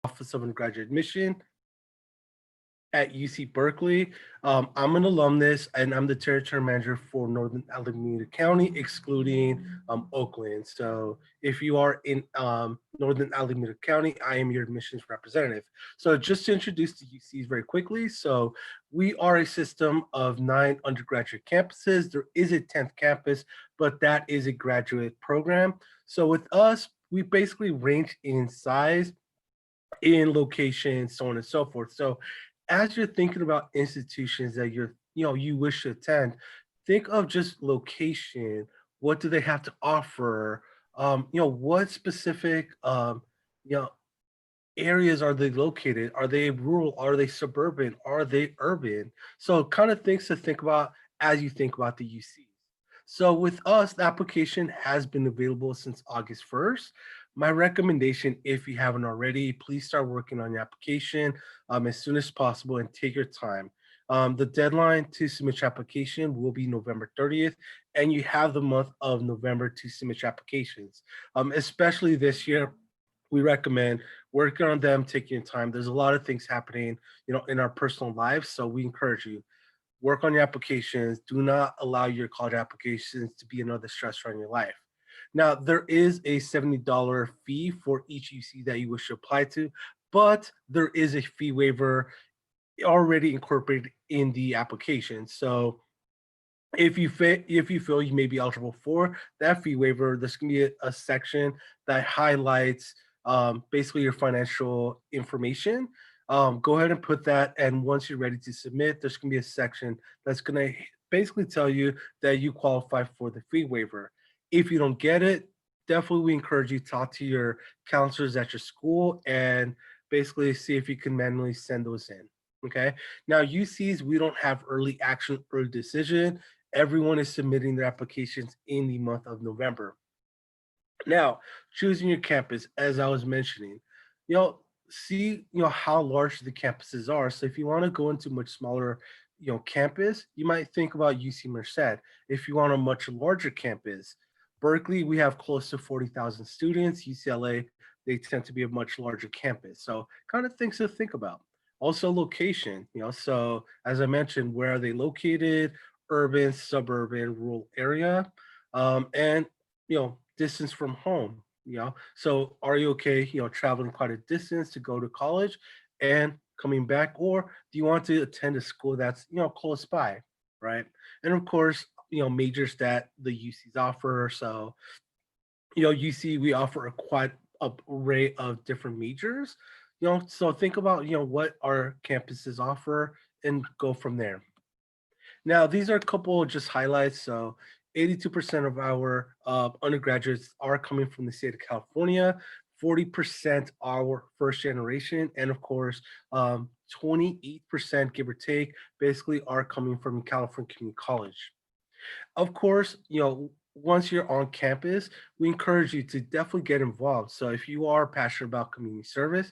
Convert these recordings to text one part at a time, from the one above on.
Office of Undergraduate Admission at UC Berkeley. I'm an alumnus and I'm the territory manager for Northern Alameda County, excluding Oakland. So if you are in Northern Alameda County, I am your admissions representative. So just to introduce the UCs very quickly. So we are a system of 9 undergraduate campuses. There is a 10th campus, but that is a graduate program. So with us, we basically range in size, in location, so on and so forth. So as you're thinking about institutions that you wish to attend, think of just location. What do they have to offer? What specific you know areas are they located? Are they rural? Are they suburban? Are they urban? So kind of things to think about as you think about the UCs. So with us, the application has been available since August 1st. My recommendation, if you haven't already, please start working on your application as soon as possible and take your time. The deadline to submit your application will be November 30th, and you have the month of November to submit your applications. Especially this year, we recommend working on them, taking your time. There's a lot of things happening, in our personal lives, so we encourage you work on your applications. Do not allow your college applications to be another stressor in your life. Now, there is a $70 fee for each UC that you wish to apply to, but there is a fee waiver already incorporated in the application. So if you feel you may be eligible for that fee waiver, there's going to be a section that highlights basically your financial information. Go ahead and put that, and once you're ready to submit, there's going to be a section that's going to basically tell you that you qualify for the fee waiver. If you don't get it, definitely we encourage you to talk to your counselors at your school and basically see if you can manually send those in. Okay. Now, UCs, we don't have early action, early decision. Everyone is submitting their applications in the month of November. Now, choosing your campus, as I was mentioning, see, how large the campuses are. So if you want to go into much smaller, campus, you might think about UC Merced. If you want a much larger campus, Berkeley, we have close to 40,000 students. UCLA, they tend to be a much larger campus. So kind of things to think about. Also location, so as I mentioned, where are they located? Urban, suburban, rural area, and distance from home. So are you okay? Traveling quite a distance to go to college and coming back, or do you want to attend a school that's close by, right? And of course, majors that the UCs offer. So UC, we offer a quite a array of different majors. So think about what our campuses offer and go from there. Now, these are a couple of just highlights. So 82% of our undergraduates are coming from the state of California, 40% are first generation, and of course, 28%, give or take, basically are coming from California Community College. Of course, once you're on campus, we encourage you to definitely get involved. So if you are passionate about community service,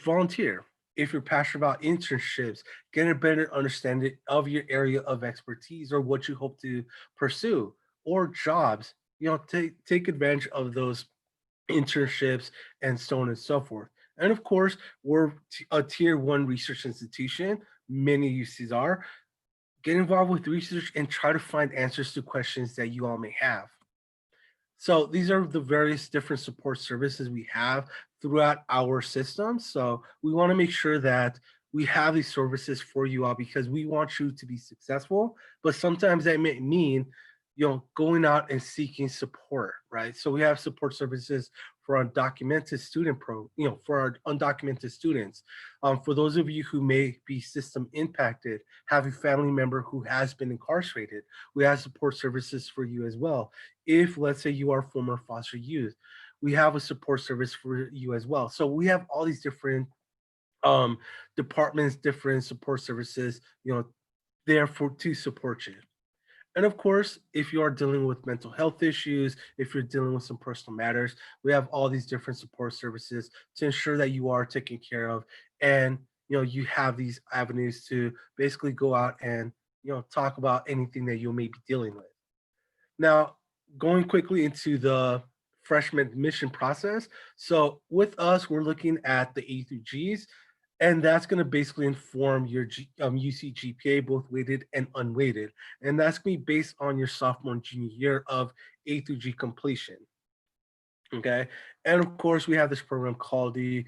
volunteer. If you're passionate about internships, get a better understanding of your area of expertise or what you hope to pursue, or jobs, take advantage of those internships and so on and so forth. And of course, we're a tier one research institution. Many UCs are. Get involved with research and try to find answers to questions that you all may have. So these are the various different support services we have throughout our system. So we want to make sure that we have these services for you all because we want you to be successful. But sometimes that may mean, going out and seeking support, right? So we have support services for undocumented for our undocumented students. For those of you who may be system impacted, have a family member who has been incarcerated, we have support services for you as well. If let's say you are former foster youth, we have a support service for you as well. So we have all these different um, departments, different support services, there for to support you. And of course, if you are dealing with mental health issues, if you're dealing with some personal matters, we have all these different support services to ensure that you are taken care of, and you have these avenues to basically go out and talk about anything that you may be dealing with. Now, going quickly into the freshman admission process. So with us, we're looking at the A through Gs, and that's going to basically inform your UC GPA, both weighted and unweighted. And that's going to be based on your sophomore and junior year of A through G completion. Okay. And of course, we have this program called the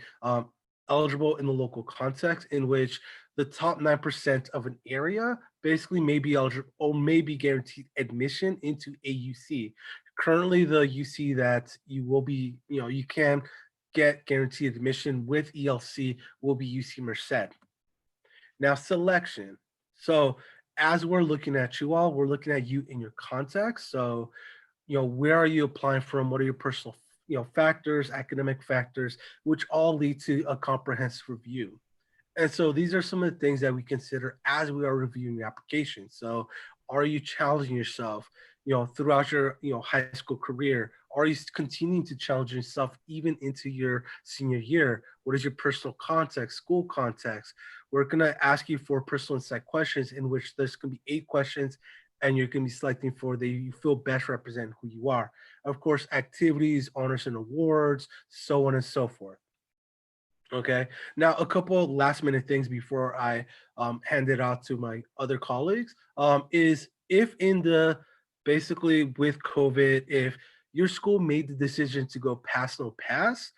eligible in the local context, in which the top 9% of an area basically may be eligible or may be guaranteed admission into AUC. Currently, the UC that you will be, you can get guaranteed admission with ELC will be UC Merced. Now, selection. So, as we're looking at you all, we're looking at you in your context. So, where are you applying from? What are your personal, factors, academic factors, which all lead to a comprehensive review. And so these are some of the things that we consider as we are reviewing the application. So are you challenging yourself, throughout your, high school career? Are you continuing to challenge yourself even into your senior year? What is your personal context, school context? We're going to ask you for personal insight questions, in which there's going to be 8 questions, and you're going to be selecting for that you feel best represent who you are. Of course, activities, honors and awards, so on and so forth. Okay. Now, a couple of last minute things before I hand it out to my other colleagues is if in the basically with COVID, if your school made the decision to go pass no pass,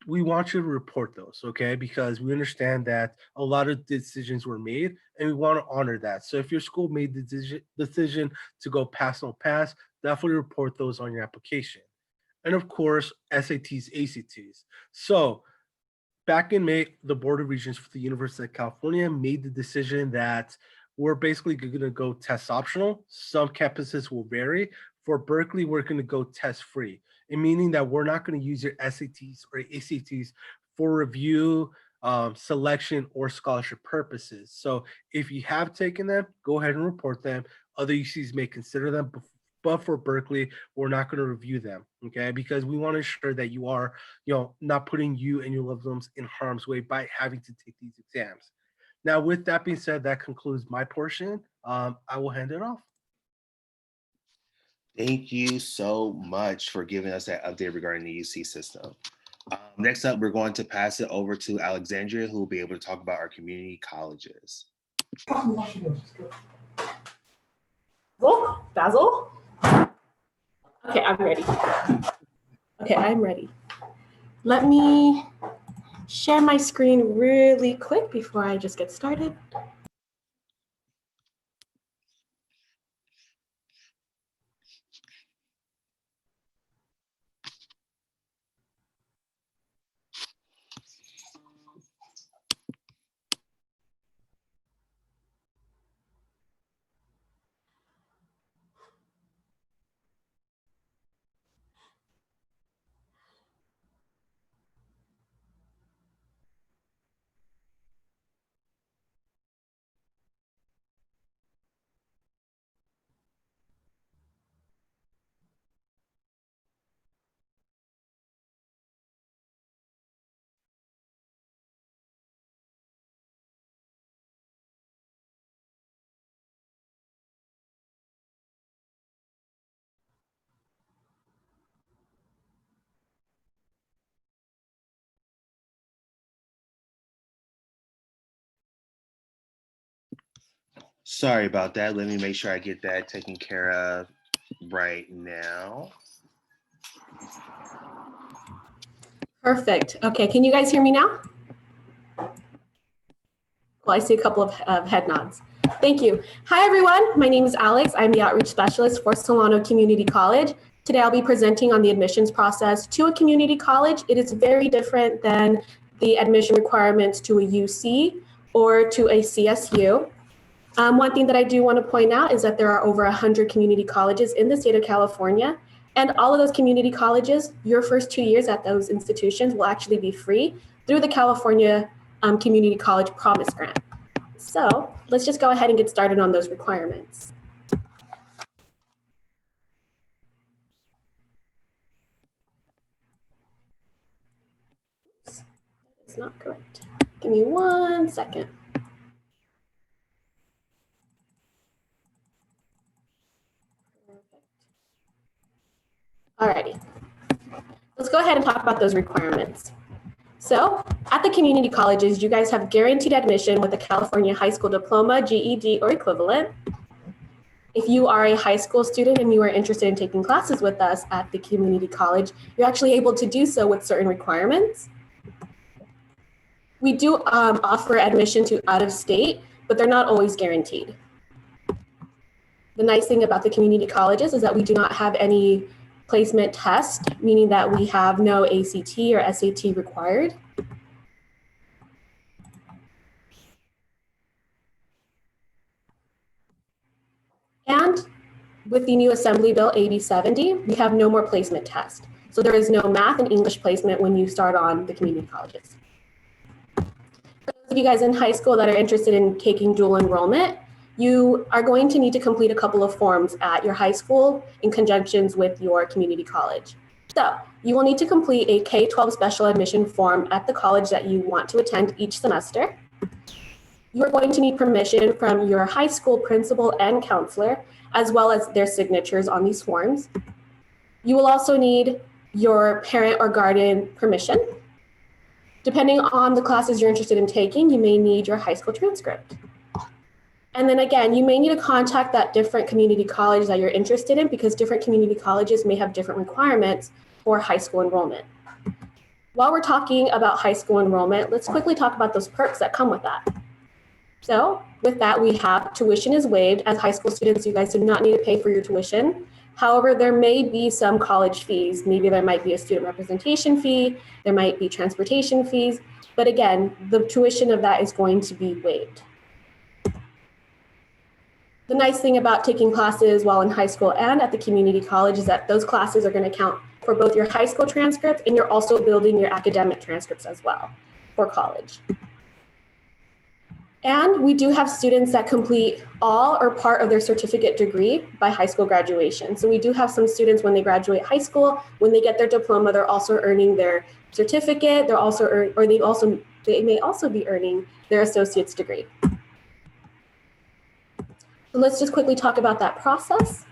we want you to report those, okay? Because we understand that a lot of decisions were made and we want to honor that. So if your school made the decision to go pass no pass, definitely report those on your application. And of course, SATs, ACTs. So back in May, the Board of Regents for the University of California made the decision that we're basically going to go test optional. Some campuses will vary. For Berkeley, we're going to go test free, meaning that we're not going to use your SATs or ACTs for review, selection, or scholarship purposes. So if you have taken them, go ahead and report them. Other UCs may consider them, but for Berkeley, we're not going to review them, okay? Because we want to ensure that you are, not putting you and your loved ones in harm's way by having to take these exams. Now, with that being said, that concludes my portion. I will hand it off. Thank you so much for giving us that update regarding the UC system. Next up, we're going to pass it over to Alexandria, who will be able to talk about our community colleges. Basil? Okay, I'm ready. Okay, I'm ready. Let me share my screen really quick before I just get started. Sorry about that. Let me make sure I get that taken care of right now. Perfect. Okay, can you guys hear me now? Well, I see a couple of head nods. Thank you. Hi, everyone. My name is Alex. I'm the Outreach Specialist for Solano Community College. Today, I'll be presenting on the admissions process to a community college. It is very different than the admission requirements to a UC or to a CSU. One thing that I do want to point out is that there are over 100 community colleges in the state of California, and all of those community colleges, your first 2 years at those institutions will actually be free through the California Community College Promise Grant. So let's just go ahead and get started on those requirements. Oops, that is not correct. Give me 1 second. Alrighty. ahead and talk about those requirements. So at the community colleges, you guys have guaranteed admission with a California high school diploma, GED, or equivalent. If you are a high school student and you are interested in taking classes with us at the community college, you're actually able to do so with certain requirements. We do offer admission to out of state, but they're not always guaranteed. The nice thing about the community colleges is that we do not have any placement test, meaning that we have no ACT or SAT required. And with the new Assembly Bill AB 70, we have no more placement test. So there is no math and English placement when you start on the community colleges. For those of you guys in high school that are interested in taking dual enrollment, you are going to need to complete a couple of forms at your high school in conjunction with your community college. So you will need to complete a K-12 special admission form at the college that you want to attend each semester. You are going to need permission from your high school principal and counselor, as well as their signatures on these forms. You will also need your parent or guardian permission. Depending on the classes you're interested in taking, you may need your high school transcript. And then again, you may need to contact that different community college that you're interested in because different community colleges may have different requirements for high school enrollment. While we're talking about high school enrollment, let's quickly talk about those perks that come with that. So with that, we have tuition is waived. As high school students, you guys do not need to pay for your tuition. However, there may be some college fees. Maybe there might be a student representation fee, there might be transportation fees, but again, the tuition of that is going to be waived. The nice thing about taking classes while in high school and at the community college is that those classes are going to count for both your high school transcript and you're also building your academic transcripts as well for college. And we do have students that complete all or part of their certificate degree by high school graduation. So we do have some students when they graduate high school, when they get their diploma, they're also earning their certificate, they may also be earning their associate's degree. So let's just quickly talk about that process.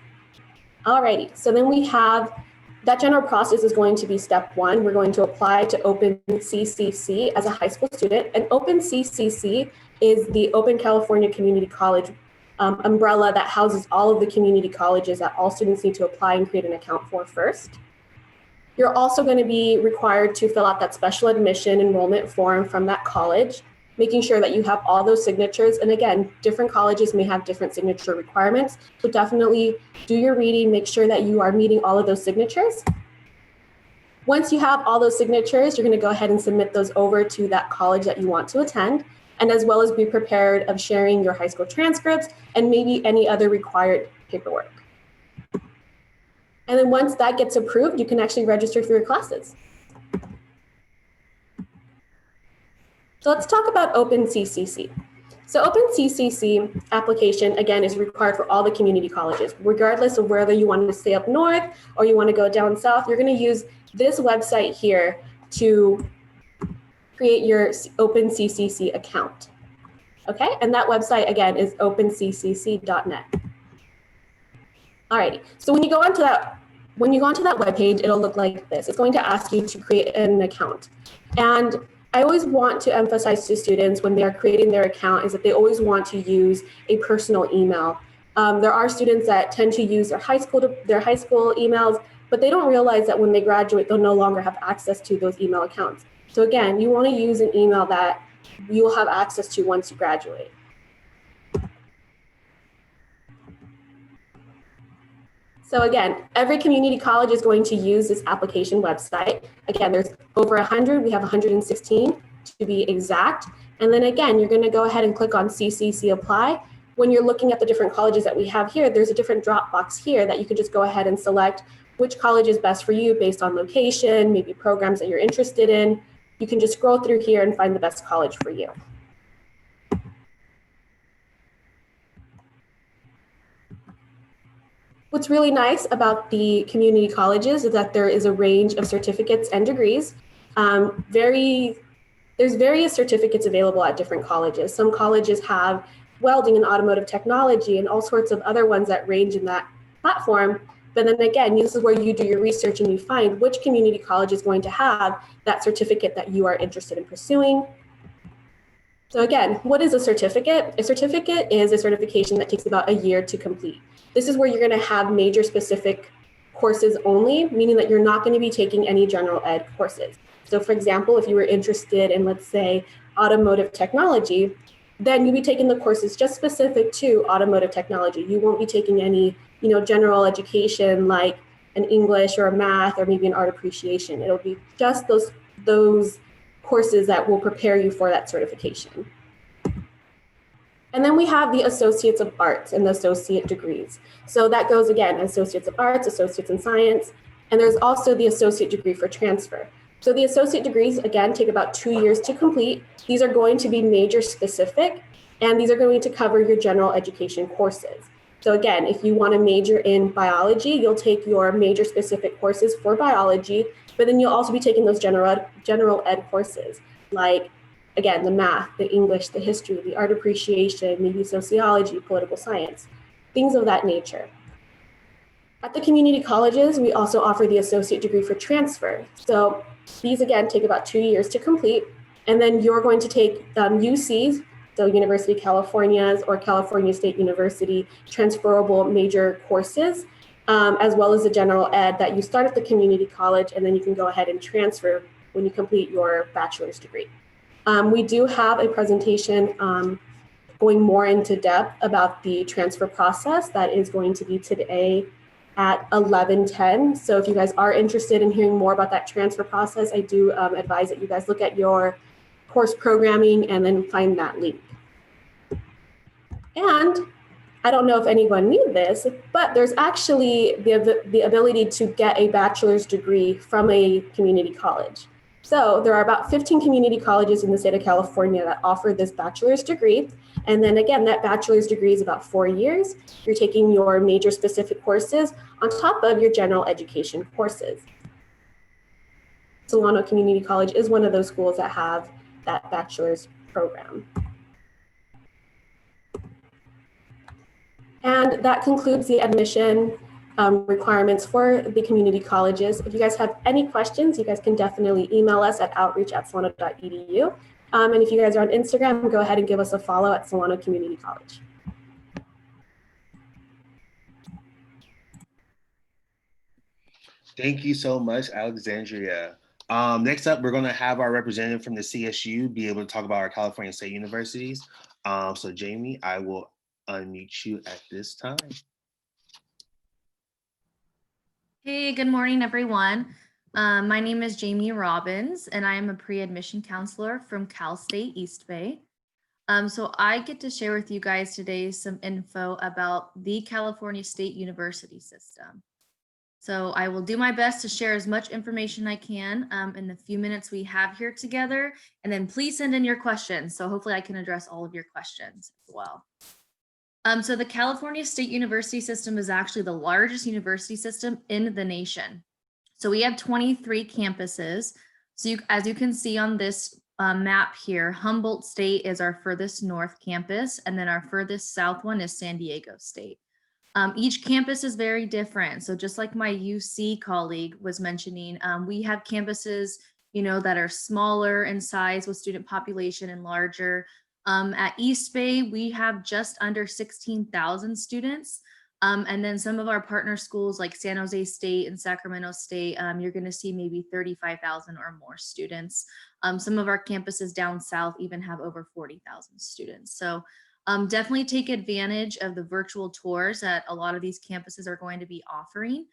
Alrighty, so then we have, that general process is going to be step one. We're going to apply to OpenCCC as a high school student. And OpenCCC is the Open California Community College umbrella that houses all of the community colleges that all students need to apply and create an account for first. You're also going to be required to fill out that special admission enrollment form from that college, making sure that you have all those signatures. And again, different colleges may have different signature requirements. So definitely do your reading, make sure that you are meeting all of those signatures. Once you have all those signatures, you're going to go ahead and submit those over to that college that you want to attend, and as well as be prepared of sharing your high school transcripts and maybe any other required paperwork. And then once that gets approved, you can actually register for your classes. So let's talk about OpenCCC. So OpenCCC application, again, is required for all the community colleges, regardless of whether you want to stay up north or you want to go down south. You're going to use this website here to create your OpenCCC account. Okay, and that website again is openccc.net. Alrighty, so when you go onto that webpage, it'll look like this. It's going to ask you to create an account. And I always want to emphasize to students when they are creating their account is that they always want to use a personal email. There are students that tend to use their high school emails, but they don't realize that when they graduate, they'll no longer have access to those email accounts. So again, you want to use an email that you will have access to once you graduate. So again, every community college is going to use this application website. Again, there's over 100, we have 116 to be exact. And then again, you're going to go ahead and click on CCC Apply. When you're looking at the different colleges that we have here, there's a different drop box here that you can just go ahead and select which college is best for you based on location, maybe programs that you're interested in. You can just scroll through here and find the best college for you. What's really nice about the community colleges is that there is a range of certificates and degrees. There's various certificates available at different colleges. Some colleges have welding and automotive technology and all sorts of other ones that range in that platform. But then again, this is where you do your research and you find which community college is going to have that certificate that you are interested in pursuing. So again, what is a certificate? A certificate is a certification that takes about a year to complete. This is where you're going to have major specific courses only, meaning that you're not going to be taking any general ed courses. So for example, if you were interested in, let's say, automotive technology, then you'll be taking the courses just specific to automotive technology. You won't be taking any, general education like an English or a math or maybe an art appreciation. It'll be just those courses that will prepare you for that certification. And then we have the Associates of Arts and the associate degrees. So that goes again, Associates of Arts, Associates in Science, and there's also the associate degree for transfer. So the associate degrees, again, take about 2 years to complete. These are going to be major specific, and these are going to cover your general education courses. So again, if you want to major in biology, you'll take your major specific courses for biology, but then you'll also be taking those general ed courses, like, again, the math, the English, the history, the art appreciation, maybe sociology, political science, things of that nature. At the community colleges, we also offer the associate degree for transfer. So these, again, take about 2 years to complete, and then you're going to take UCs, so University of California's or California State University transferable major courses, as well as the general ed that you start at the community college, and then you can go ahead and transfer when you complete your bachelor's degree. We do have a presentation going more into depth about the transfer process that is going to be today at 11:10. So if you guys are interested in hearing more about that transfer process, I do advise that you guys look at your course programming and then find that link. And I don't know if anyone knew this, but there's actually the ability to get a bachelor's degree from a community college. So there are about 15 community colleges in the state of California that offer this bachelor's degree. And then again, that bachelor's degree is about 4 years. You're taking your major specific courses on top of your general education courses. Solano Community College is one of those schools that have that bachelor's program. And that concludes the admission requirements for the community colleges. If you guys have any questions, you guys can definitely email us at outreach@solano.edu. And if you guys are on Instagram, go ahead and give us a follow at Solano Community College. Thank you so much, Alexandria. Next up, we're going to have our representative from the CSU be able to talk about our California State Universities. So Jamie, I will unmute you at this time. Hey, good morning, everyone. My name is Jamie Robbins, and I am a pre-admission counselor from Cal State East Bay. So I get to share with you guys today some info about the California State University system. So I will do my best to share as much information I can in the few minutes we have here together, and then please send in your questions. So hopefully I can address all of your questions as well. So the California State University system is actually the largest university system in the nation. So we have 23 campuses. So as you can see on this map here, Humboldt State is our furthest north campus, and then our furthest south one is San Diego State. Each campus is very different. So just like my UC colleague was mentioning, we have campuses, that are smaller in size with student population and larger. At East Bay, we have just under 16,000 students. And then some of our partner schools like San Jose State and Sacramento State, you're going to see maybe 35,000 or more students. Some of our campuses down south even have over 40,000 students. So definitely take advantage of the virtual tours that a lot of these campuses are going to be offering.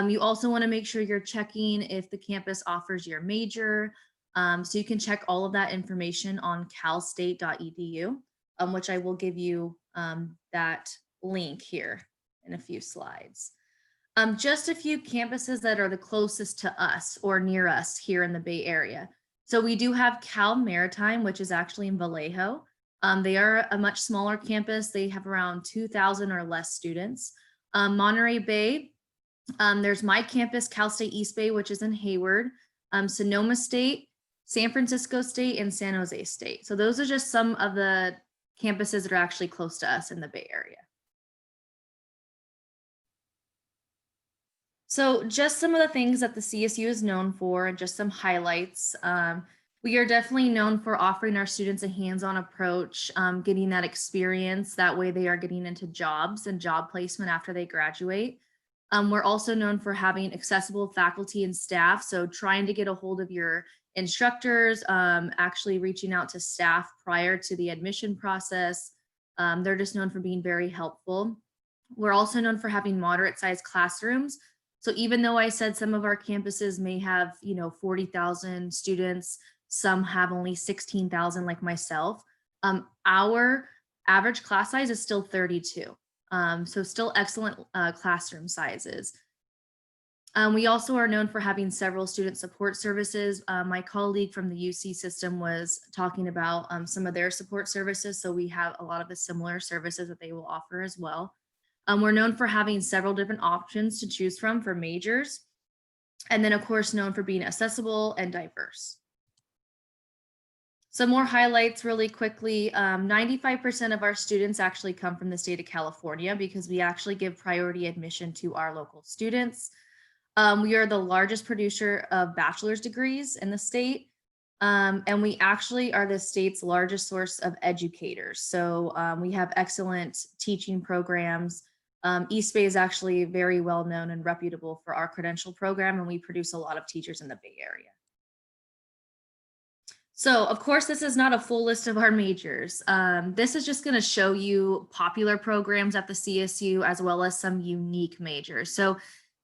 You also want to make sure you're checking if the campus offers your major. So you can check all of that information on calstate.edu, which I will give you that link here in a few slides. Just a few campuses that are the closest to us or near us here in the Bay Area. So we do have Cal Maritime, which is actually in Vallejo. They are a much smaller campus. They have around 2,000 or less students. Monterey Bay, there's my campus, Cal State East Bay, which is in Hayward, Sonoma State, San Francisco State, and San Jose State. So those are just some of the campuses that are actually close to us in the Bay Area. So just some of the things that the CSU is known for and just some highlights. We are definitely known for offering our students a hands-on approach, getting that experience. That way they are getting into jobs and job placement after they graduate. We're also known for having accessible faculty and staff. So trying to get a hold of your instructors, actually reaching out to staff prior to the admission process. They're just known for being very helpful. We're also known for having moderate sized classrooms. So even though I said some of our campuses may have, 40,000 students, some have only 16,000 like myself, our average class size is still 32. So still excellent classroom sizes. We also are known for having several student support services. My colleague from the UC system was talking about some of their support services. So we have a lot of the similar services that they will offer as well. We're known for having several different options to choose from for majors. And then of course, known for being accessible and diverse. Some more highlights really quickly. 95% of our students actually come from the state of California because we actually give priority admission to our local students. We are the largest producer of bachelor's degrees in the state. And we actually are the state's largest source of educators. So we have excellent teaching programs. East Bay is actually very well known and reputable for our credential program, and we produce a lot of teachers in the Bay Area. So of course, this is not a full list of our majors. This is just going to show you popular programs at the CSU as well as some unique majors. So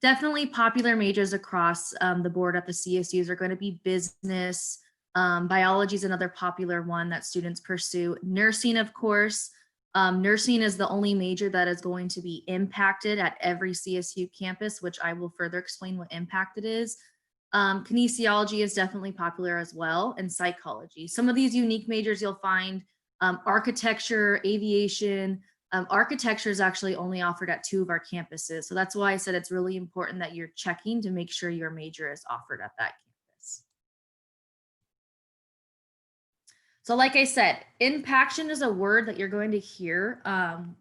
definitely popular majors across the board at the CSUs are going to be business, biology is another popular one that students pursue. Nursing, of course. Nursing is the only major that is going to be impacted at every CSU campus, which I will further explain what impacted is. Kinesiology is definitely popular as well, and psychology. Some of these unique majors you'll find, architecture, aviation. Architecture is actually only offered at 2 of our campuses. So that's why I said it's really important that you're checking to make sure your major is offered at that campus. So like I said, impaction is a word that you're going to hear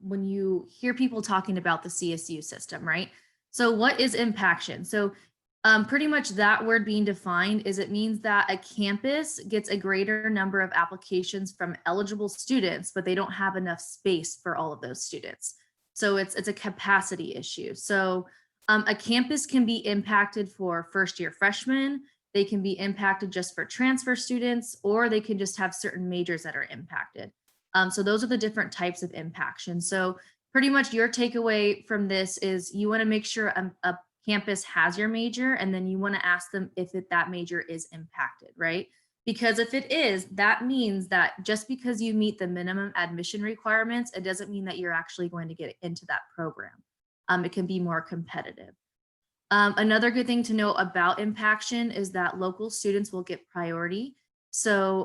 when you hear people talking about the CSU system, right? So what is impaction? So pretty much that word being defined is it means that a campus gets a greater number of applications from eligible students, but they don't have enough space for all of those students. So it's a capacity issue. So a campus can be impacted for first-year freshmen. They can be impacted just for transfer students, or they can just have certain majors that are impacted. So those are the different types of impaction. So pretty much your takeaway from this is you want to make sure a campus has your major, and then you want to ask them if that major is impacted, right? Because if it is, that means that just because you meet the minimum admission requirements, it doesn't mean that you're actually going to get into that program. It can be more competitive. Another good thing to know about impaction is that local students will get priority. So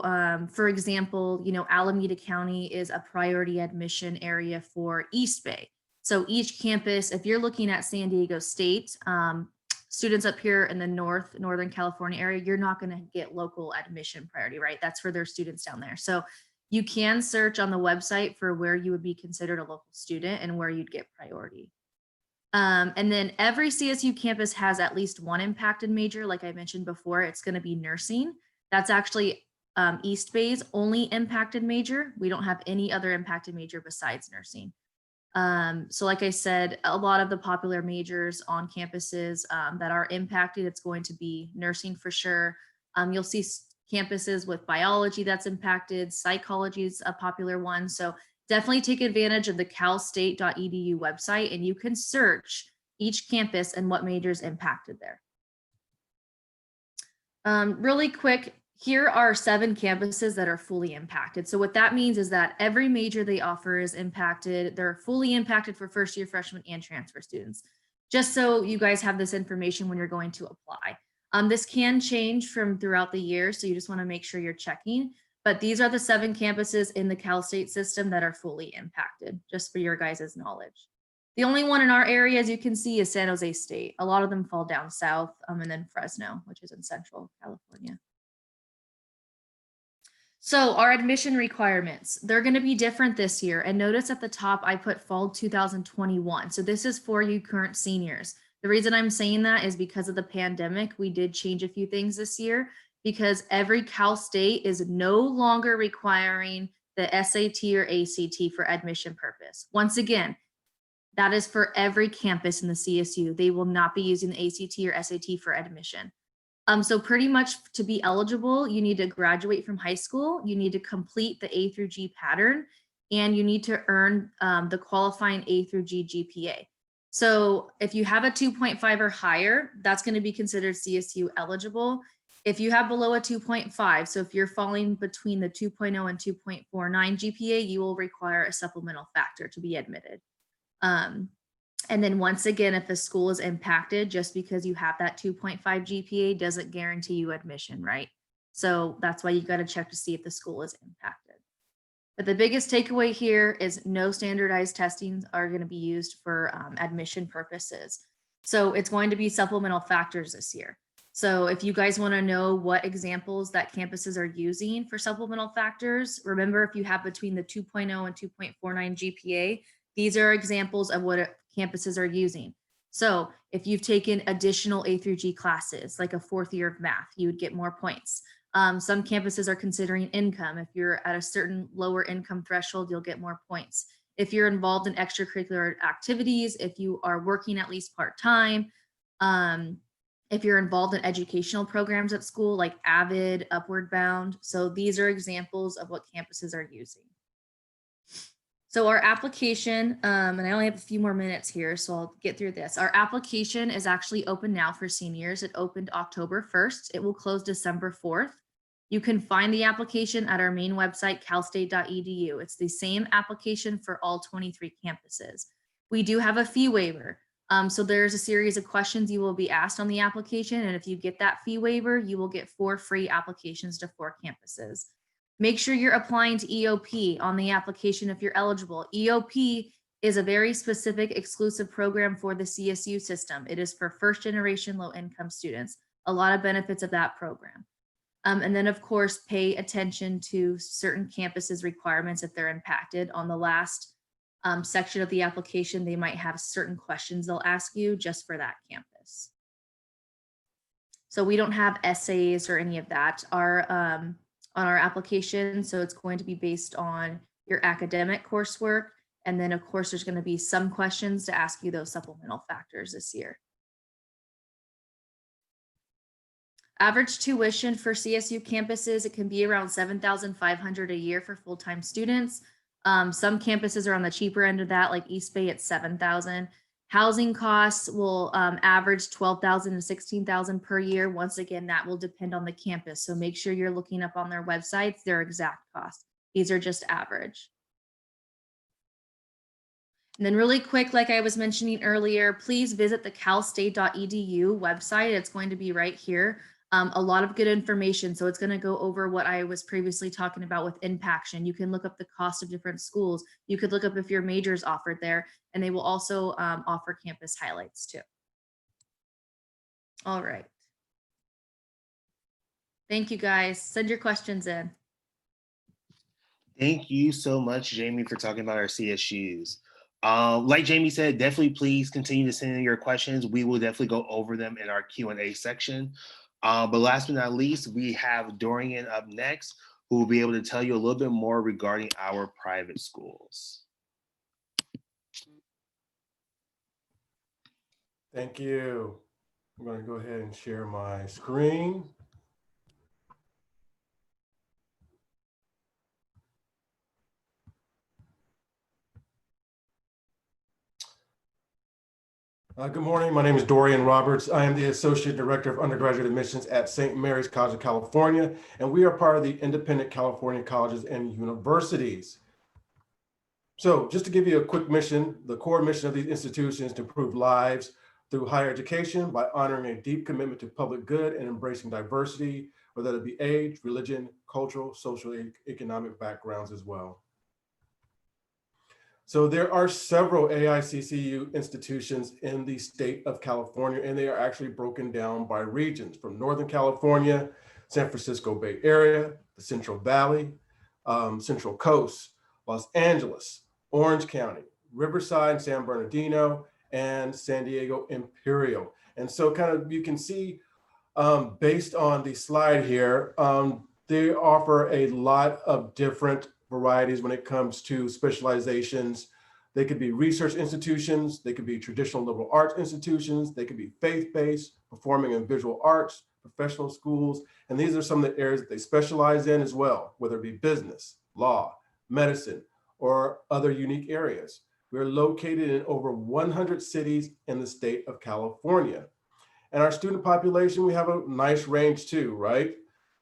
for example, Alameda County is a priority admission area for East Bay. So each campus, if you're looking at San Diego State, students up here in the Northern California area, you're not going to get local admission priority, right? That's for their students down there. So you can search on the website for where you would be considered a local student and where you'd get priority. And then every CSU campus has at least one impacted major. Like I mentioned before, it's going to be nursing. That's actually East Bay's only impacted major. We don't have any other impacted major besides nursing. So like I said, a lot of the popular majors on campuses that are impacted, it's going to be nursing for sure. You'll see campuses with biology that's impacted. Psychology is a popular one. So definitely take advantage of the calstate.edu website, and you can search each campus and what majors impacted there. Really quick, here are 7 campuses that are fully impacted. So what that means is that every major they offer is impacted. They're fully impacted for first-year freshmen and transfer students. Just so you guys have this information when you're going to apply. This can change from throughout the year, so you just want to make sure you're checking. But these are the 7 campuses in the Cal State system that are fully impacted, just for your guys' knowledge. The only one in our area, as you can see, is San Jose State. A lot of them fall down south, and then Fresno, which is in Central California. So our admission requirements, they're going to be different this year. And notice at the top, I put fall 2021. So this is for you current seniors. The reason I'm saying that is because of the pandemic, we did change a few things this year because every Cal State is no longer requiring the SAT or ACT for admission purpose. Once again, that is for every campus in the CSU. They will not be using the ACT or SAT for admission. So pretty much to be eligible, you need to graduate from high school, you need to complete the A through G pattern, and you need to earn the qualifying A through G GPA. So if you have a 2.5 or higher, that's going to be considered CSU eligible. If you have below a 2.5, so if you're falling between the 2.0 and 2.49 GPA, you will require a supplemental factor to be admitted. And then once again, if the school is impacted, just because you have that 2.5 GPA doesn't guarantee you admission, right? So that's why you got to check to see if the school is impacted. But the biggest takeaway here is no standardized testings are going to be used for admission purposes. So it's going to be supplemental factors this year. So if you guys want to know what examples that campuses are using for supplemental factors, remember if you have between the 2.0 and 2.49 GPA, these are examples of what campuses are using. So if you've taken additional A through G classes, like a fourth year of math, you would get more points. Some campuses are considering income. If you're at a certain lower income threshold, you'll get more points. If you're involved in extracurricular activities, if you are working at least part-time, if you're involved in educational programs at school like AVID, Upward Bound. So these are examples of what campuses are using. So our application, and I only have a few more minutes here, so I'll get through this. Our application is actually open now for seniors. It opened October 1st. It will close December 4th. You can find the application at our main website, calstate.edu. It's the same application for all 23 campuses. We do have a fee waiver. So there's a series of questions you will be asked on the application. And if you get that fee waiver, you will get 4 free applications to 4 campuses. Make sure you're applying to EOP on the application if you're eligible. EOP is a very specific exclusive program for the CSU system. It is for first generation low income students. A lot of benefits of that program. And then of course, pay attention to certain campuses requirements if they're impacted. On the last section of the application, they might have certain questions they'll ask you just for that campus. So we don't have essays or any of that. On our application. So it's going to be based on your academic coursework. And then of course, there's going to be some questions to ask you those supplemental factors this year. Average tuition for CSU campuses, it can be around $7,500 a year for full-time students. Some campuses are on the cheaper end of that, like East Bay at $7,000. Housing costs will average $12,000 to $16,000 per year. Once again, that will depend on the campus. So make sure you're looking up on their websites, their exact costs. These are just average. And then really quick, like I was mentioning earlier, please visit the calstate.edu website. It's going to be right here. A lot of good information. So it's going to go over what I was previously talking about with Impaction. You can look up the cost of different schools. You could look up if your major is offered there, and they will also offer campus highlights too. All right. Thank you guys. Send your questions in. Thank you so much, Jamie, for talking about our CSUs. Like Jamie said, definitely please continue to send in your questions. We will definitely go over them in our Q&A section. But last but not least, we have Dorian up next, who will be able to tell you a little bit more regarding our private schools. Thank you. I'm going to go ahead and share my screen. Good morning. My name is Dorian Roberts. I am the Associate Director of Undergraduate Admissions at St. Mary's College of California, and we are part of the Independent California Colleges and Universities. So just to give you a quick mission, the core mission of these institutions is to improve lives through higher education by honoring a deep commitment to public good and embracing diversity, whether it be age, religion, cultural, social, and economic backgrounds as well. So there are several AICCU institutions in the state of California, and they are actually broken down by regions from Northern California, San Francisco Bay Area, the Central Valley, Central Coast, Los Angeles, Orange County, Riverside, San Bernardino, and San Diego Imperial. And so kind of you can see based on the slide here, they offer a lot of different varieties when it comes to specializations. They could be research institutions, they could be traditional liberal arts institutions, they could be faith-based, performing and visual arts, professional schools, and these are some of the areas that they specialize in as well, whether it be business, law, medicine, or other unique areas. We're located in over 100 cities in the state of California. And our student population, we have a nice range too, right?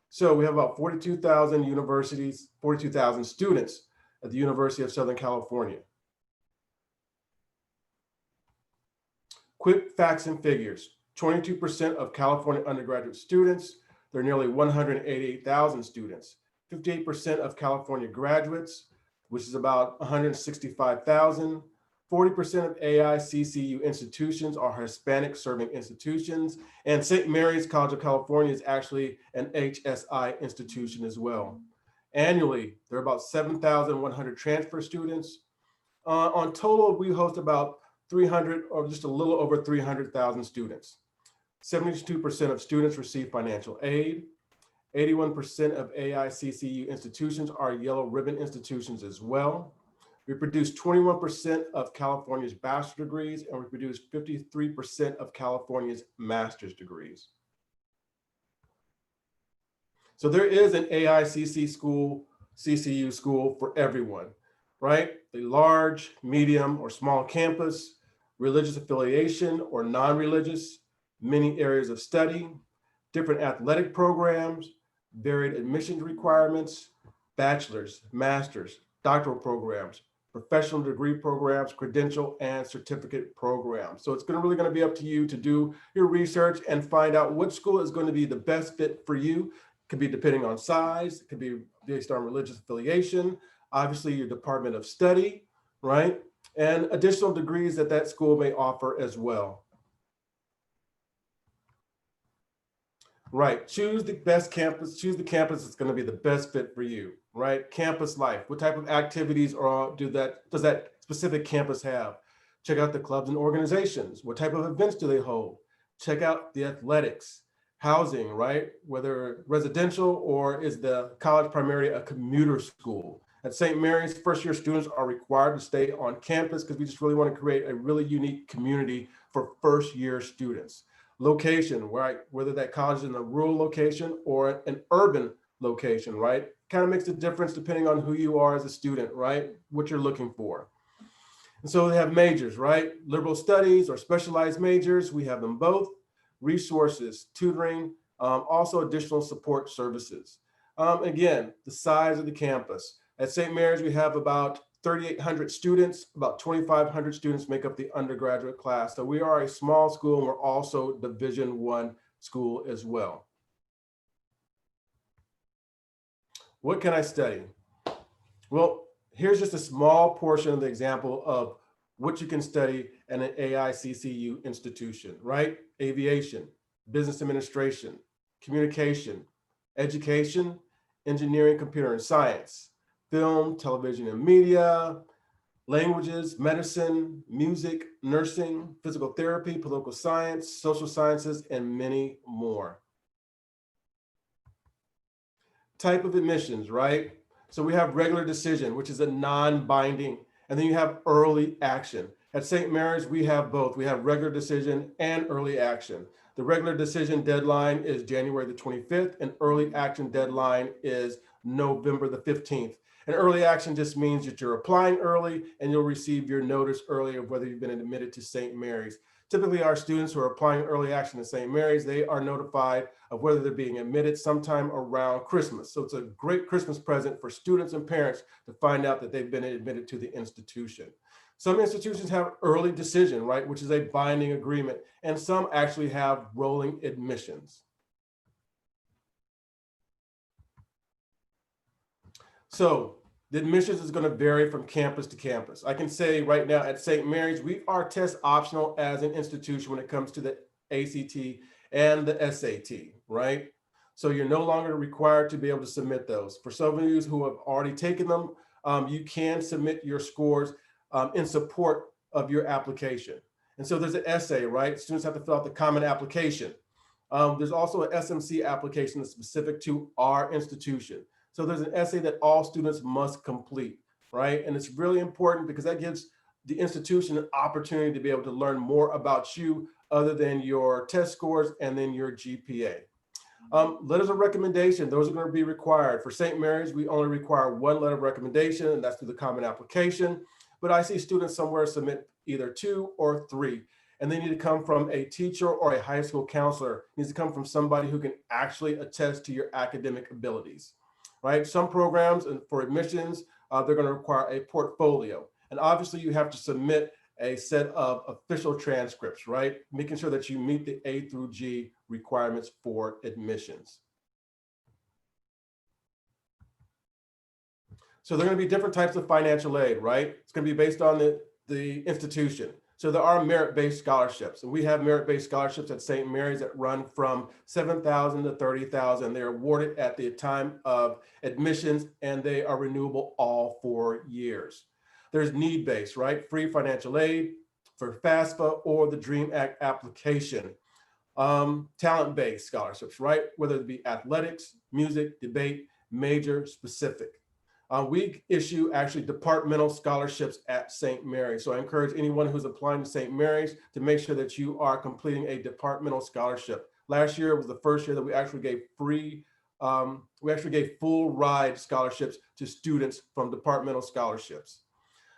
So we have about 42,000 students at the University of Southern California. Quick facts and figures. 22% of California undergraduate students, there are nearly 188,000 students. 58% of California graduates, which is about 165,000. 40% of AICCU institutions are Hispanic serving institutions, and St. Mary's College of California is actually an HSI institution as well. Annually, there are about 7,100 transfer students. On total, we host about 300 or just a little over 300,000 students. 72% of students receive financial aid. 81% of AICCU institutions are yellow ribbon institutions as well. We produce 21% of California's bachelor's degrees, and we produce 53% of California's master's degrees. So there is an AICC school, CCU school for everyone, right? A large, medium, or small campus, religious affiliation or non-religious, many areas of study, different athletic programs, varied admissions requirements, bachelor's, master's, doctoral programs, professional degree programs, credential and certificate programs. So it's really going to be up to you to do your research and find out which school is going to be the best fit for you. It could be depending on size, it could be based on religious affiliation, obviously your department of study, right? And additional degrees that school may offer as well. Right, choose the best campus, choose the campus that's going to be the best fit for you, right? Campus life, what type of activities does that specific campus have? Check out the clubs and organizations. What type of events do they hold? Check out the athletics, housing, right? Whether residential or is the college primarily a commuter school? At St. Mary's, first-year students are required to stay on campus because we just really want to create a really unique community for first-year students. Location, right? Whether that college is in a rural location or an urban location, right? Kind of makes a difference depending on who you are as a student, right? What you're looking for. And so they have majors, right? Liberal studies or specialized majors, we have them both. Resources, tutoring, also additional support services. Again, the size of the campus. At St. Mary's, we have about 3,800 students, about 2,500 students make up the undergraduate class. So we are a small school and we're also Division I school as well. What can I study? Well, here's just a small portion of the example of what you can study at an AICCU institution, right? Aviation, business administration, communication, education, engineering, computer and science, film, television and media, languages, medicine, music, nursing, physical therapy, political science, social sciences, and many more. Type of admissions, right? So we have regular decision, which is a non-binding, and then you have early action. At St. Mary's, we have both. We have regular decision and early action. The regular decision deadline is January the 25th, and early action deadline is November the 15th. And early action just means that you're applying early and you'll receive your notice early of whether you've been admitted to St. Mary's. Typically, our students who are applying early action to St. Mary's, they are notified of whether they're being admitted sometime around Christmas. So it's a great Christmas present for students and parents to find out that they've been admitted to the institution. Some institutions have early decision, right, which is a binding agreement, and some actually have rolling admissions. So the admissions is going to vary from campus to campus. I can say right now at St. Mary's, we are test optional as an institution when it comes to the ACT and the SAT, right? So you're no longer required to be able to submit those. For some of you who have already taken them, you can submit your scores in support of your application. And so there's an essay, right? Students have to fill out the common application. There's also an SMC application that's specific to our institution. So there's an essay that all students must complete, right? And it's really important because that gives the institution an opportunity to be able to learn more about you other than your test scores and then your GPA. Letters of recommendation, those are going to be required. For St. Mary's, we only require one letter of recommendation, and that's through the common application. But I see students somewhere submit either 2 or 3, and they need to come from a teacher or a high school counselor. It needs to come from somebody who can actually attest to your academic abilities, right? Some programs and for admissions, they're going to require a portfolio. And obviously you have to submit a set of official transcripts, right? Making sure that you meet the A through G requirements for admissions. So there are going to be different types of financial aid, right? It's going to be based on the institution. So there are merit-based scholarships, and we have merit-based scholarships at St. Mary's that run from $7,000 to $30,000. They're awarded at the time of admissions, and they are renewable all 4 years. There's need-based, right? Free financial aid for FAFSA or the DREAM Act application. Talent-based scholarships, right? Whether it be athletics, music, debate, major specific. We issue actually departmental scholarships at St. Mary's. So I encourage anyone who's applying to St. Mary's to make sure that you are completing a departmental scholarship. Last year was the first year that we actually gave full ride scholarships to students from departmental scholarships.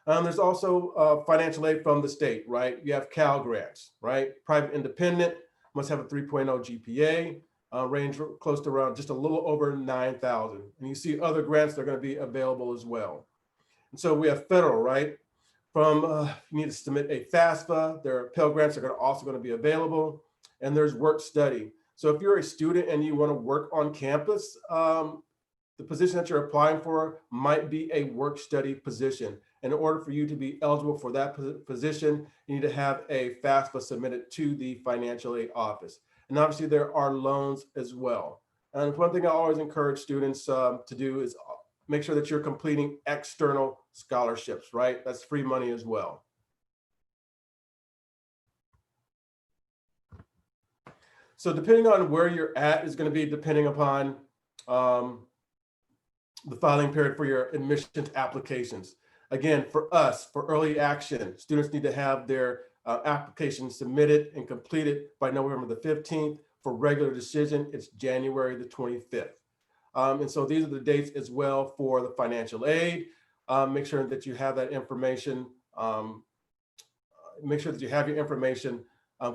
There's also financial aid from the state, right? You have Cal grants, right? Private independent must have a 3.0 GPA. Range close to around just a little over 9,000. And you see other grants that are going to be available as well. And so we have federal, right? From you need to submit a FAFSA. There are Pell Grants that are also going to be available. And there's work study. So if you're a student and you want to work on campus, the position that you're applying for might be a work study position. In order for you to be eligible for that position, you need to have a FAFSA submitted to the financial aid office. And obviously there are loans as well. And one thing I always encourage students to do is make sure that you're completing external scholarships, right? That's free money as well. So depending on where you're at is going to be depending upon the filing period for your admissions applications. Again, for us, for early action, students need to have their application submitted and completed by November the 15th. For regular decision, it's January the 25th. And so these are the dates as well for the financial aid. Make sure that you have that information. Make sure that you have your information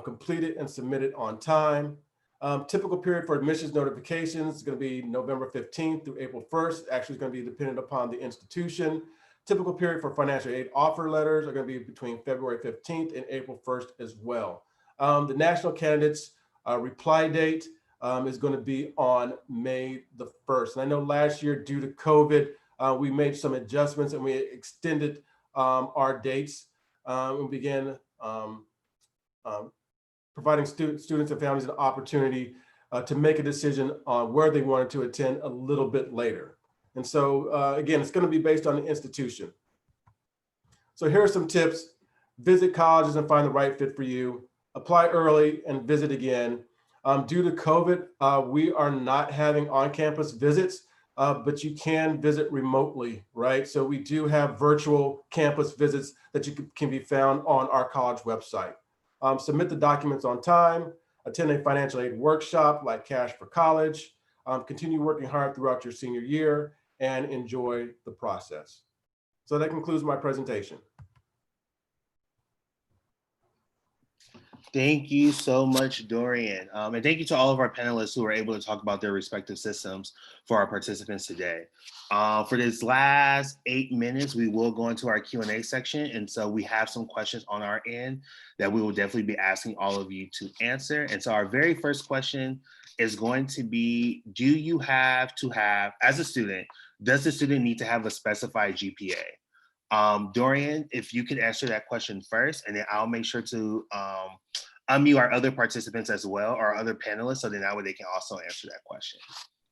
completed and submitted on time. Typical period for admissions notifications is going to be November 15th through April 1st. Actually, it's going to be dependent upon the institution. Typical period for financial aid offer letters are going to be between February 15th and April 1st as well. The national candidates reply date is going to be on May the 1st. And I know last year, due to COVID, we made some adjustments and we extended our dates and began providing students and families an opportunity to make a decision on where they wanted to attend a little bit later. And so, again, it's going to be based on the institution. So here are some tips. Visit colleges and find the right fit for you. Apply early and visit again. Due to COVID, we are not having on-campus visits, but you can visit remotely, right? So we do have virtual campus visits that can be found on our college website. Submit the documents on time. Attend a financial aid workshop like Cash for College. Continue working hard throughout your senior year and enjoy the process. So that concludes my presentation. Thank you so much, Dorian. And thank you to all of our panelists who were able to talk about their respective systems for our participants today. For this last 8 minutes, we will go into our Q&A section. And so we have some questions on our end that we will definitely be asking all of you to answer. And so our very first question is going to be, do you have to have, as a student, does the student need to have a specified GPA? Dorian, if you could answer that question first, and then I'll make sure to unmute our other participants as well, our other panelists, so then that way they can also answer that question.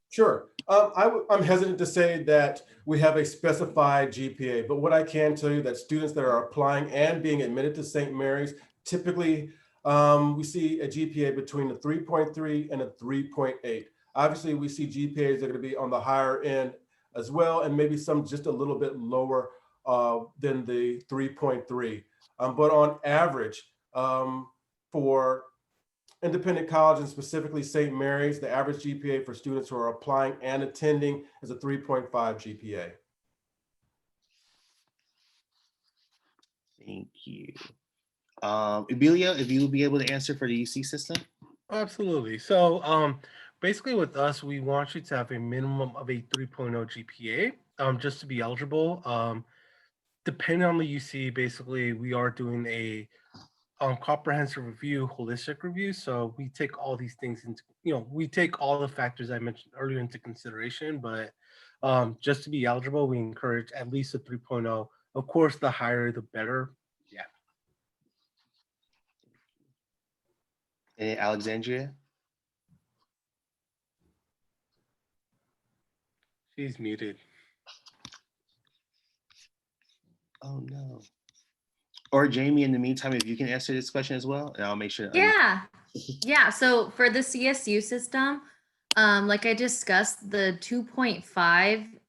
Sure. I'm hesitant to say that we have a specified GPA, but what I can tell you that students that are applying and being admitted to St. Mary's typically we see a GPA between a 3.3 and a 3.8. Obviously, we see GPAs that are going to be on the higher end as well, and maybe some just a little bit lower than the 3.3. But on average, for independent college and specifically St. Mary's, the average GPA for students who are applying and attending is a 3.5 GPA. Thank you. Emilia, if you would be able to answer for the UC system. Absolutely. So basically with us, we want you to have a minimum of a 3.0 GPA just to be eligible. Depending on the UC, basically we are doing a comprehensive review, holistic review. So we take all these things into, we take all the factors I mentioned earlier into consideration, but just to be eligible, we encourage at least a 3.0. Of course, the higher, the better. Yeah. And Alexandria. She's muted. Oh no. Or Jamie, in the meantime, if you can answer this question as well, and I'll make sure. Yeah. So for the CSU system, like I discussed, the 2.5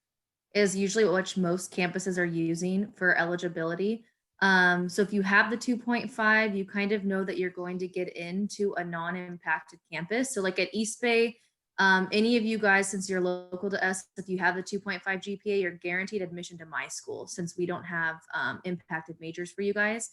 is usually what most campuses are using for eligibility. So if you have the 2.5, you kind of know that you're going to get into a non-impacted campus. So like at East Bay, any of you guys, since you're local to us, if you have the 2.5 GPA, you're guaranteed admission to my school since we don't have impacted majors for you guys.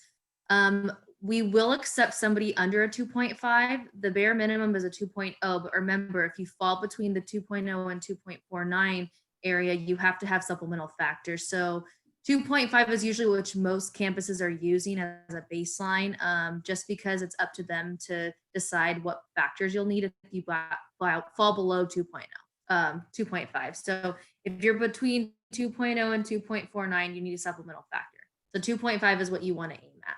We will accept somebody under a 2.5. The bare minimum is a 2.0, but remember, if you fall between the 2.0 and 2.49 area, you have to have supplemental factors. So 2.5 is usually which most campuses are using as a baseline, just because it's up to them to decide what factors you'll need if you fall below 2.5. So if you're between 2.0 and 2.49, you need a supplemental factor. So 2.5 is what you want to aim at.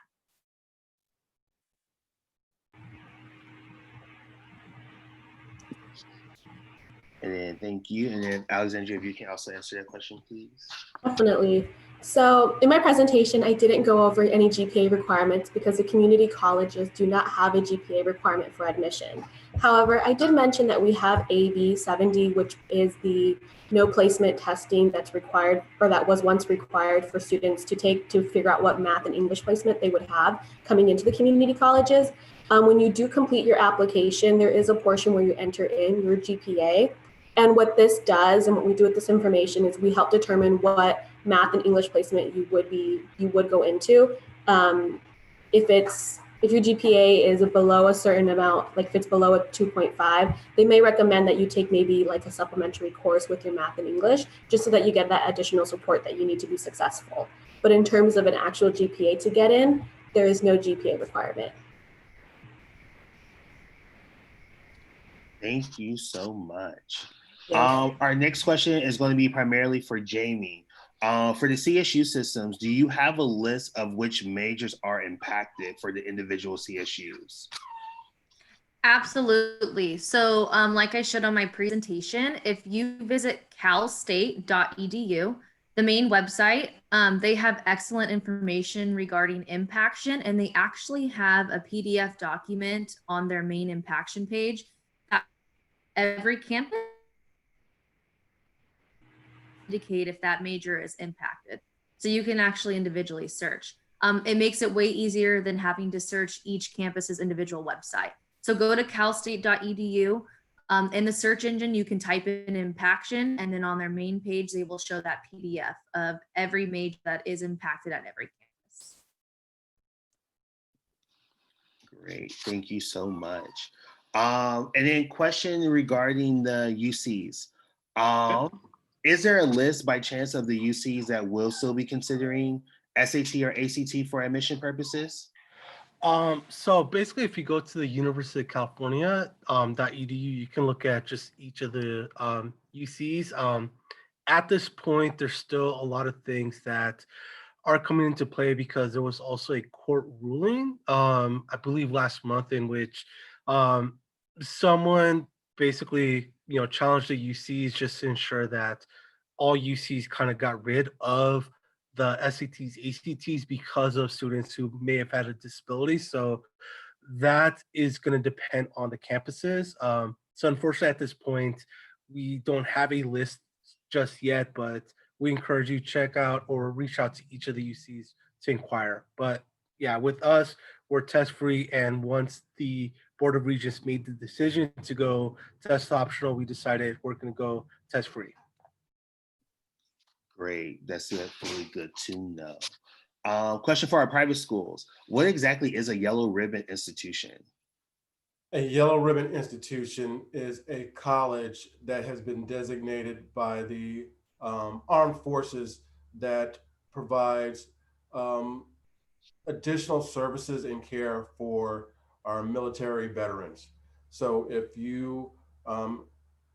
And then thank you. And then Alexandria, if you can also answer that question, please. Definitely. So in my presentation, I didn't go over any GPA requirements because the community colleges do not have a GPA requirement for admission. However, I did mention that we have AB 70, which is the no placement testing that's required, or that was once required for students to take to figure out what math and English placement they would have coming into the community colleges. When you do complete your application, there is a portion where you enter in your GPA. And what this does, and what we do with this information, is we help determine what math and English placement you would go into. If your GPA is below a certain amount, like if it's below a 2.5, they may recommend that you take maybe like a supplementary course with your math and English, just so that you get that additional support that you need to be successful. But in terms of an actual GPA to get in, there is no GPA requirement. Thank you so much. Yeah. Our next question is going to be primarily for Jamie. For the CSU systems, do you have a list of which majors are impacted for the individual CSUs? Absolutely. So like I showed on my presentation, if you visit calstate.edu, the main website, they have excellent information regarding impaction, and they actually have a PDF document on their main impaction page. Every campus indicate if that major is impacted. So you can actually individually search. It makes it way easier than having to search each campus's individual website. So go to calstate.edu. In the search engine, you can type in impaction, and then on their main page, they will show that PDF of every major that is impacted at every campus. Great, thank you so much. And then question regarding the UCs. Is there a list by chance of the UCs that will still be considering SAT or ACT for admission purposes? So basically, if you go to the University of California .edu, you can look at just each of the UCs. At this point, there's still a lot of things that are coming into play because there was also a court ruling, I believe last month, in which someone basically, challenged the UCs just to ensure that all UCs kind of got rid of the SATs, ACTs because of students who may have had a disability. So that is going to depend on the campuses. So unfortunately, at this point, we don't have a list just yet, but we encourage you to check out or reach out to each of the UCs to inquire. But yeah, with us, we're test free. And once the Board of Regents made the decision to go test optional, we decided we're going to go test free. Great. That's really good to know. Question for our private schools. What exactly is a yellow ribbon institution? A yellow ribbon institution is a college that has been designated by the armed forces that provides additional services and care for our military veterans. So if you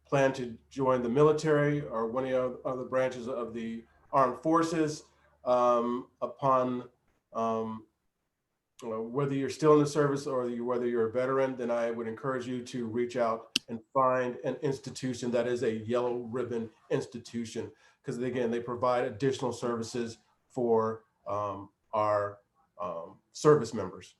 plan to join the military or one of the other branches of the armed forces, upon whether you're still in the service or whether you're a veteran, then I would encourage you to reach out and find an institution that is a yellow ribbon institution, because again, they provide additional services for our service members.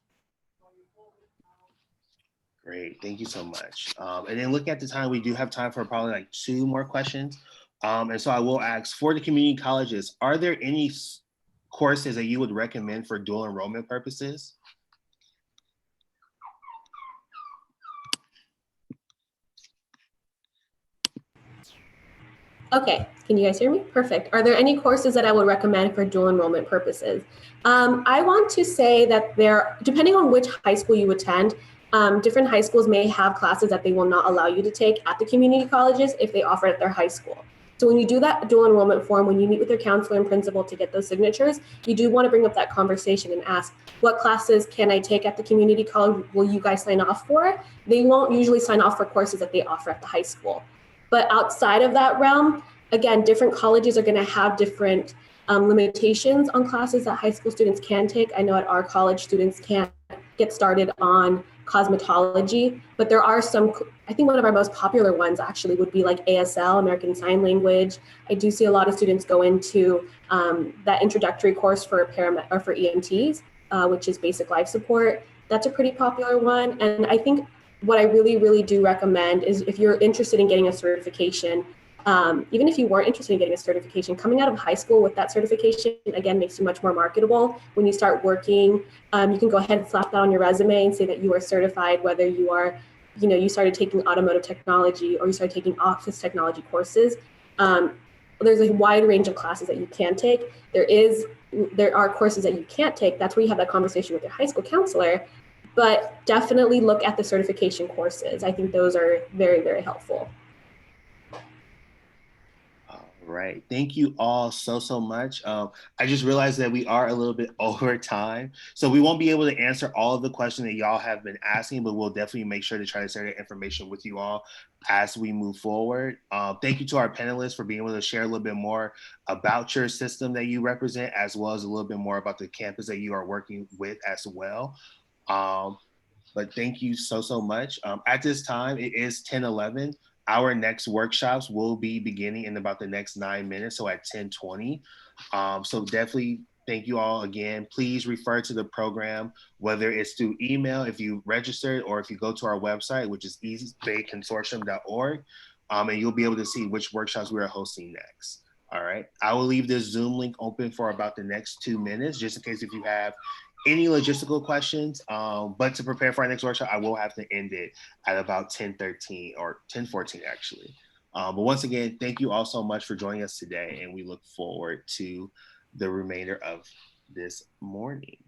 Great, thank you so much. And then looking at the time, we do have time for probably like 2 more questions. And so I will ask, for the community colleges, are there any courses that you would recommend for dual enrollment purposes? Okay, can you guys hear me? Perfect. Are there any courses that I would recommend for dual enrollment purposes? I want to say that depending on which high school you attend, different high schools may have classes that they will not allow you to take at the community colleges if they offer it at their high school. So when you do that dual enrollment form, when you meet with your counselor and principal to get those signatures, you do want to bring up that conversation and ask, what classes can I take at the community college? Will you guys sign off for? They won't usually sign off for courses that they offer at the high school. But outside of that realm, again, different colleges are going to have different limitations on classes that high school students can take. I know at our college, students can't get started on cosmetology, but there are some, I think one of our most popular ones actually would be like ASL, American Sign Language. I do see a lot of students go into that introductory course for for EMTs, which is basic life support. That's a pretty popular one. And I think what I really, really do recommend is if you're interested in getting a certification, even if you weren't interested in getting a certification, coming out of high school with that certification, again, makes you much more marketable. When you start working, you can go ahead and slap that on your resume and say that you are certified, whether you are, you started taking automotive technology or you started taking office technology courses. There's a wide range of classes that you can take. There are courses that you can't take. That's where you have that conversation with your high school counselor, but definitely look at the certification courses. I think those are very, very helpful. Right. Thank you all so much. I just realized that we are a little bit over time, so we won't be able to answer all of the questions that y'all have been asking, but we'll definitely make sure to try to share that information with you all as we move forward. Thank you to our panelists for being able to share a little bit more about your system that you represent, as well as a little bit more about the campus that you are working with as well. But thank you so much. At this time, it is 10:11. Our next workshops will be beginning in about the next 9 minutes, so at 10:20. So definitely thank you all again. Please refer to the program, whether it's through email if you registered, or if you go to our website, which is eastbayconsortium.org, and you'll be able to see which workshops we are hosting next. All right, I will leave this Zoom link open for about the next 2 minutes, just in case if you have any logistical questions, but to prepare for our next workshop, I will have to end it at about 10:13 or 10:14 actually. But once again, thank you all so much for joining us today, and we look forward to the remainder of this morning.